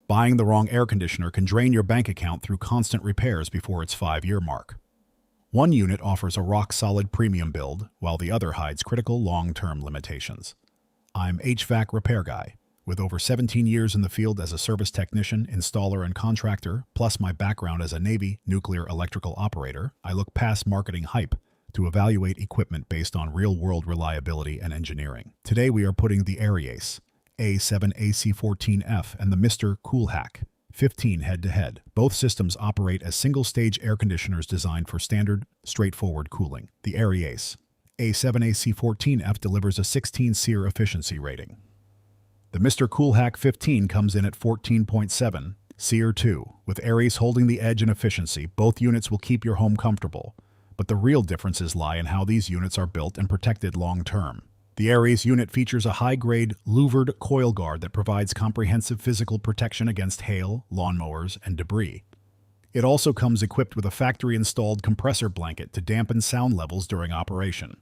Buying the wrong air conditioner can drain your bank account through constant repairs before its 5-year mark. One unit offers a rock-solid premium build, while the other hides critical long-term limitations. I'm HVAC Repair Guy. With over 17 years in the field as a service technician, installer, and contractor, plus my background as a Navy nuclear electrical operator, I look past marketing hype to evaluate equipment based on real-world reliability and engineering. Today we are putting the Airease A7AC14F and the Mr. Cool HAC15 head-to-head. Both systems operate as single-stage air conditioners designed for standard, straightforward cooling. The Airease A7AC14F delivers a 16 SEER efficiency rating. The Mr. Cool HAC15 comes in at 14.7 SEER 2. With Airease holding the edge in efficiency, both units will keep your home comfortable. But the real differences lie in how these units are built and protected long-term. The Airease unit features a high-grade louvered coil guard that provides comprehensive physical protection against hail, lawnmowers, and debris. It also comes equipped with a factory-installed compressor blanket to dampen sound levels during operation.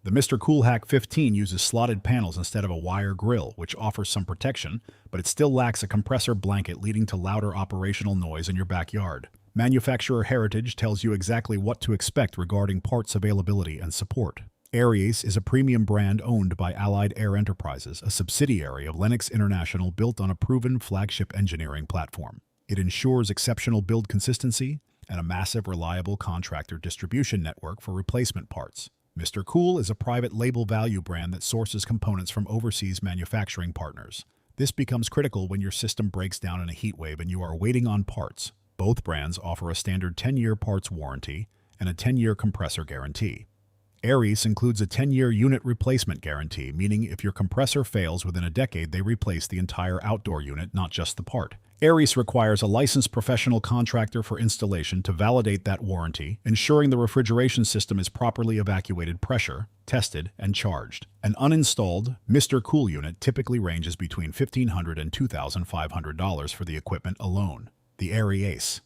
The Mr. Cool HAC15 uses slotted panels instead of a wire grill, which offers some protection, but it still lacks a compressor blanket, leading to louder operational noise in your backyard. Manufacturer heritage tells you exactly what to expect regarding parts availability and support. Airease is a premium brand owned by Allied Air Enterprises, a subsidiary of Lennox International, built on a proven flagship engineering platform. It ensures exceptional build consistency and a massive, reliable contractor distribution network for replacement parts. Mr. Cool is a private label value brand that sources components from overseas manufacturing partners. This becomes critical when your system breaks down in a heat wave and you are waiting on parts. Both brands offer a standard 10-year parts warranty and a 10-year compressor guarantee. Airease includes a 10-year unit replacement guarantee, meaning if your compressor fails within a decade, they replace the entire outdoor unit, not just the part. Airease requires a licensed professional contractor for installation to validate that warranty, ensuring the refrigeration system is properly evacuated pressure, tested, and charged. An uninstalled Mr. Cool unit typically ranges between $1,500 and $2,500 for the equipment alone. The Airease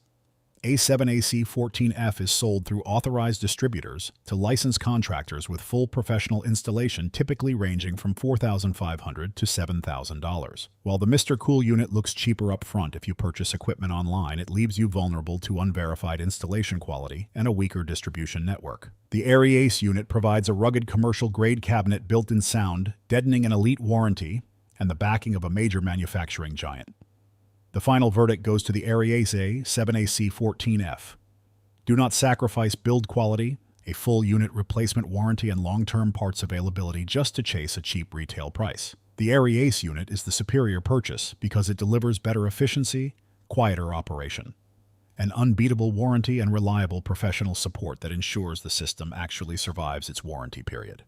A7AC14F is sold through authorized distributors to licensed contractors with full professional installation, typically ranging from $4,500 to $7,000. While the Mr. Cool unit looks cheaper up front if you purchase equipment online, it leaves you vulnerable to unverified installation quality and a weaker distribution network. The Airease unit provides a rugged commercial-grade cabinet, built-in sound, deadening, and elite warranty, and the backing of a major manufacturing giant. The final verdict goes to the Airease A7AC14F. Do not sacrifice build quality, a full unit replacement warranty, and long-term parts availability just to chase a cheap retail price. The Airease unit is the superior purchase because it delivers better efficiency, quieter operation, an unbeatable warranty, and reliable professional support that ensures the system actually survives its warranty period.